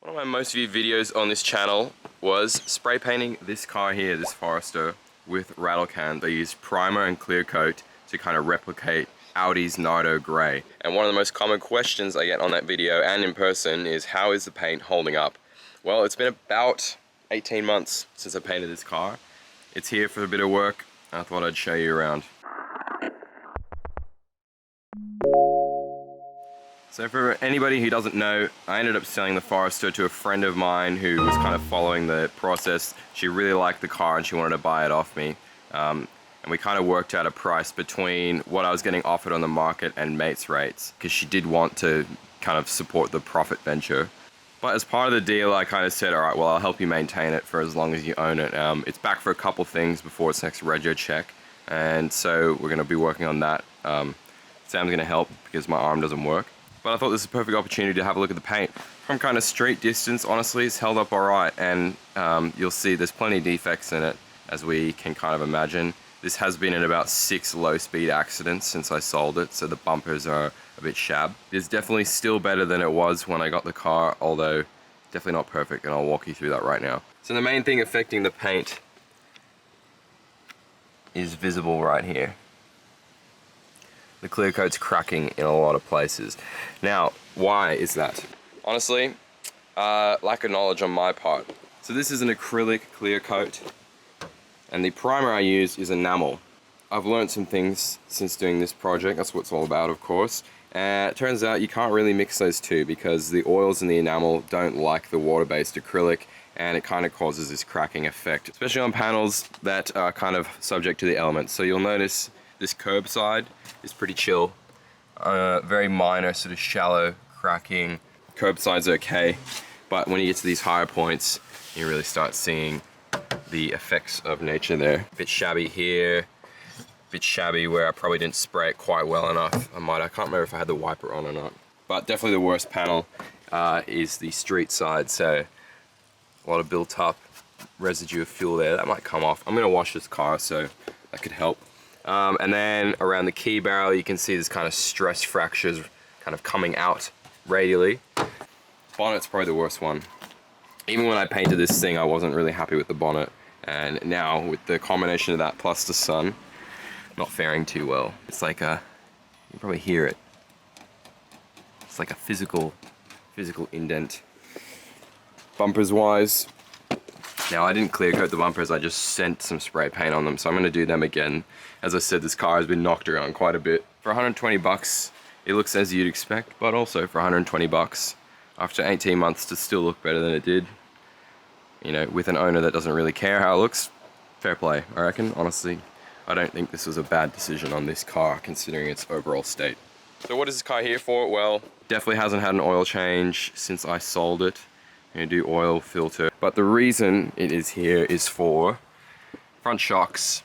One of my most viewed videos on this channel was spray painting this car here, this Forester, with rattle can. They used primer and clear coat to kind of replicate Audi's Nardo Grey. And one of the most common questions I get on that video and in person is, how is the paint holding up? Well, it's been about 18 months since I painted this car. It's here for a bit of work. I thought I'd show you around. So for anybody who doesn't know, I ended up selling the Forester to a friend of mine who was kind of following the process. She really liked the car and she wanted to buy it off me. And we kind of worked out a price between what I was getting offered on the market and mates rates, because she did want to kind of support the profit venture. But as part of the deal, I kind of said, all right, well, I'll help you maintain it for as long as you own it. It's back for a couple things before its next rego check. And so we're going to be working on that. Sam's going to help because my arm doesn't work. But I thought this was a perfect opportunity to have a look at the paint. From kind of street distance, honestly, it's held up all right. And you'll see there's plenty of defects in it, as we can kind of imagine. This has been in about 6 low-speed accidents since I sold it, so the bumpers are a bit shab. It's definitely still better than it was when I got the car, although definitely not perfect, and I'll walk you through that right now. So the main thing affecting the paint is visible right here. The clear coat's cracking in a lot of places. Now, why is that? Honestly, lack of knowledge on my part. So this is an acrylic clear coat, and the primer I use is enamel. I've learned some things since doing this project. That's what it's all about, of course. It turns out you can't really mix those two because the oils in the enamel don't like the water-based acrylic, and it kind of causes this cracking effect, especially on panels that are kind of subject to the elements. So you'll notice this curb side is pretty chill. Very minor, sort of shallow cracking. Curb side's okay, but when you get to these higher points, you really start seeing the effects of nature there. A bit shabby here, a bit shabby where I probably didn't spray it quite well enough. I can't remember if I had the wiper on or not. But definitely the worst panel is the street side, so a lot of built up residue of fuel there. That might come off. I'm gonna wash this car, so that could help. And then around the key barrel, you can see this kind of stress fractures kind of coming out radially. Bonnet's probably the worst one. Even when I painted this thing, I wasn't really happy with the bonnet. And now, with the combination of that plus the sun, not faring too well. It's like you can probably hear it. It's like a physical indent. Bumpers wise, now I didn't clear coat the bumpers, I just sent some spray paint on them, so I'm gonna do them again. As I said, this car has been knocked around quite a bit. For 120 bucks, it looks as you'd expect, but also for 120 bucks, after 18 months to still look better than it did, you know, with an owner that doesn't really care how it looks, fair play, I reckon. Honestly, I don't think this was a bad decision on this car, considering its overall state. So what is this car here for? Well, definitely hasn't had an oil change since I sold it. I'm gonna do oil filter. But the reason it is here is for front shocks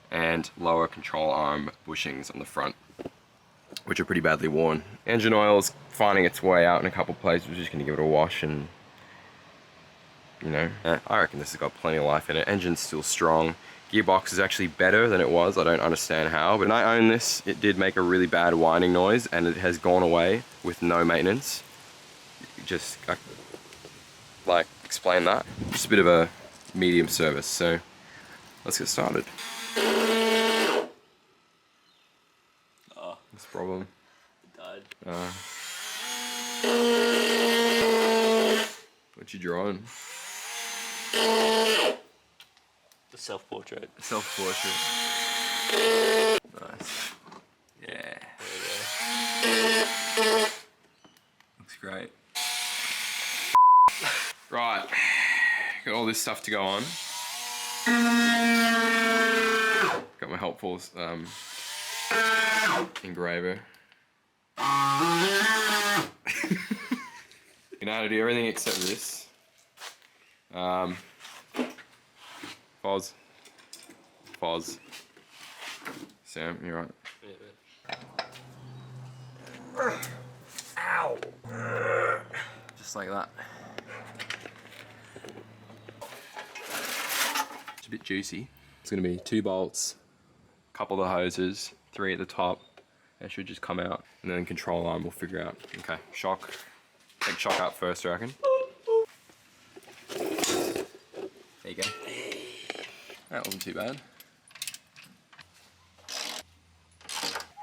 and lower control arm bushings on the front, which are pretty badly worn. Engine oil is finding its way out in a couple places. We're just gonna give it a wash and, you know, I reckon this has got plenty of life in it. Engine's still strong. Gearbox is actually better than it was. I don't understand how, but when I owned this, it did make a really bad whining noise, and it has gone away with no maintenance. Just, like, explain that. Just a bit of a medium service, so let's get started. What's the problem? It died. What you drawing? The self-portrait. Self-portrait. Nice. Yeah. There you go. Looks great. Right. Got all this stuff to go on. Got my helpful engraver. You know how to do everything except this. Foz. Sam, you're right. Ow! Just like that. It's a bit juicy. It's gonna be 2 bolts, a couple of the hoses, 3 at the top. It should just come out, and then control arm we'll figure out. Okay, shock. Take shock out first, I reckon. That wasn't too bad.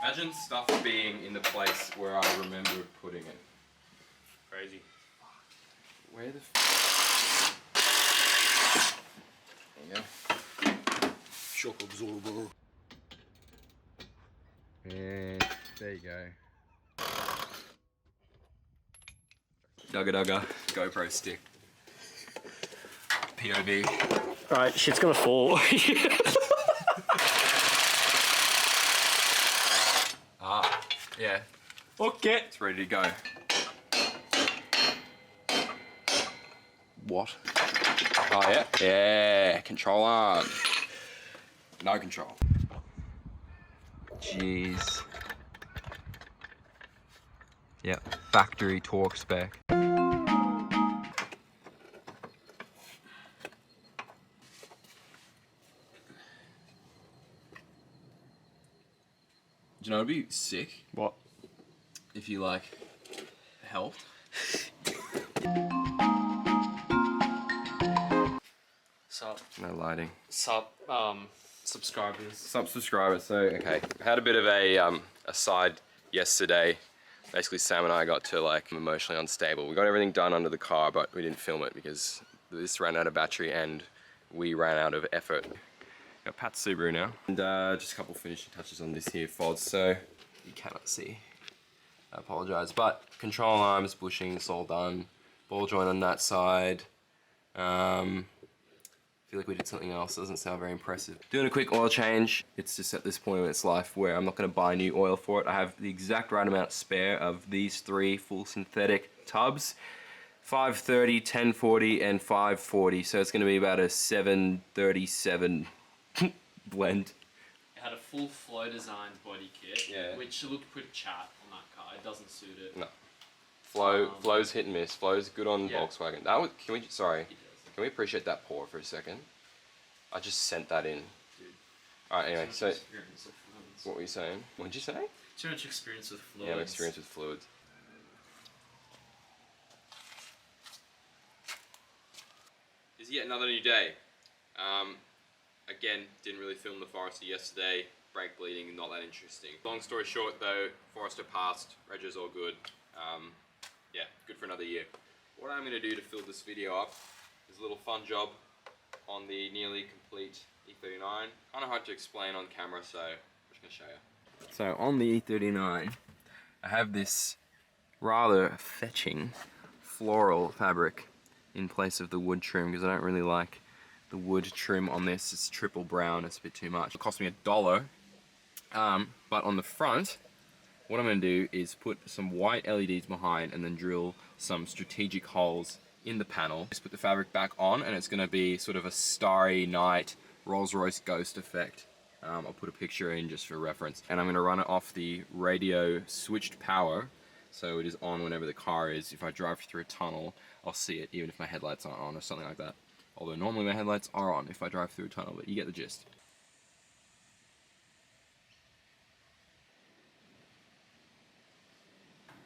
Imagine stuff being in the place where I remember putting it. Crazy. Where the There you go. Shock absorber. And there you go. Dugga GoPro stick. POV. Alright, shit's gonna fall. Yeah, Okay. it's ready to go. What? Oh yeah? Yeah, control arm. No control. Jeez. Yep, factory torque spec. Do you know it'd be sick? What? If you like helped. Sup? No lighting. Sup, subscribers. Subscribers. So okay, I had a bit of a aside yesterday. Basically, Sam and I got to like emotionally unstable. We got everything done under the car, but we didn't film it because this ran out of battery and we ran out of effort. Got Pat's Subaru now, and just a couple finishing touches on this here FOD. So you cannot see. I apologise, but control arms, bushings, all done. Ball joint on that side. Feel like we did something else. Doesn't sound very impressive. Doing a quick oil change. It's just at this point in its life where I'm not going to buy new oil for it. I have the exact right amount spare of these 3 full synthetic tubs. 530, 1040, and 540. So it's going to be about a 737 blend. It had a full flow design body kit, Yeah. which looked pretty chat on that car. It doesn't suit it. No. Flow's hit and miss. Flow's good on Yeah. Volkswagen. That was, sorry. It does. Can we appreciate that pour for a second? I just sent that in. Dude. Alright, anyway, Too so much experience with fluids. what were you saying? What did you say? Too much experience with fluids. Yeah, I'm experienced with fluids. This is yet another new day. Again, didn't really film the Forester yesterday. Brake bleeding, not that interesting. Long story short though, Forester passed, Rego's all good. Yeah, good for another year. What I'm going to do to fill this video up is a little fun job on the nearly complete E39. Kind of hard to explain on camera, so I'm just going to show you. So on the E39, I have this rather fetching floral fabric in place of the wood trim because I don't really like the wood trim on this. It's triple brown, it's a bit too much. It cost me $1. But on the front, what I'm going to do is put some white LEDs behind and then drill some strategic holes in the panel. Just put the fabric back on and it's going to be sort of a starry night Rolls-Royce ghost effect. I'll put a picture in just for reference. And I'm going to run it off the radio switched power. So it is on whenever the car is. If I drive through a tunnel, I'll see it even if my headlights aren't on or something like that. Although normally my headlights are on if I drive through a tunnel, but you get the gist.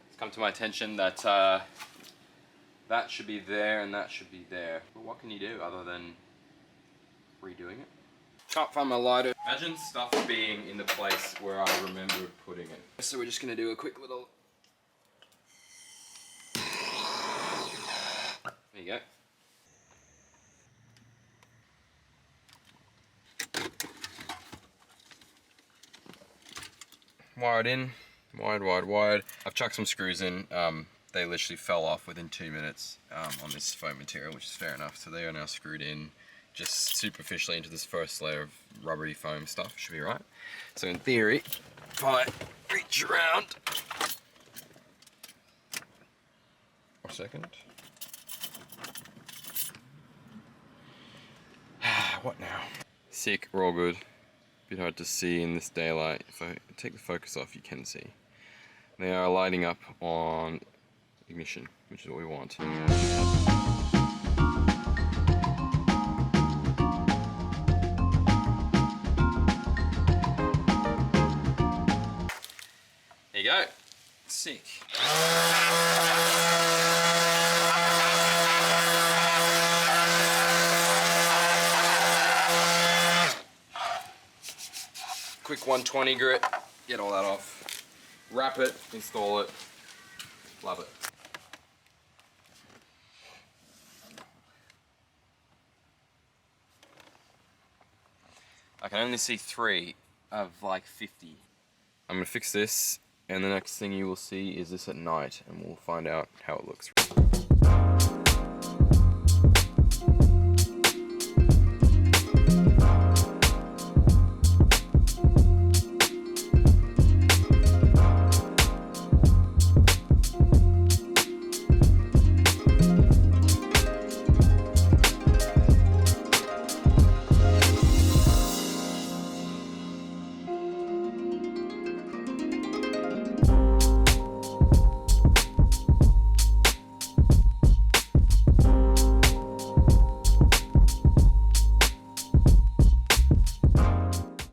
It's come to my attention that that should be there and that should be there. But what can you do other than redoing it? Can't find my lighter. Imagine stuff being in the place where I remember putting it. So we're just gonna do a quick little... There you go. Wired in, wired. I've chucked some screws in. They literally fell off within 2 minutes on this foam material, which is fair enough. So they are now screwed in just superficially into this first layer of rubbery foam stuff. Should be right. So in theory, if I reach around, a second. What now? Sick, we're all good. Bit hard to see in this daylight. If I take the focus off, you can see. They are lighting up on ignition, which is what we want. There you go. Sick. 120 grit, get all that off. Wrap it, install it, love it. I can only see 3 of like 50. I'm gonna fix this, and the next thing you will see is this at night, and we'll find out how it looks.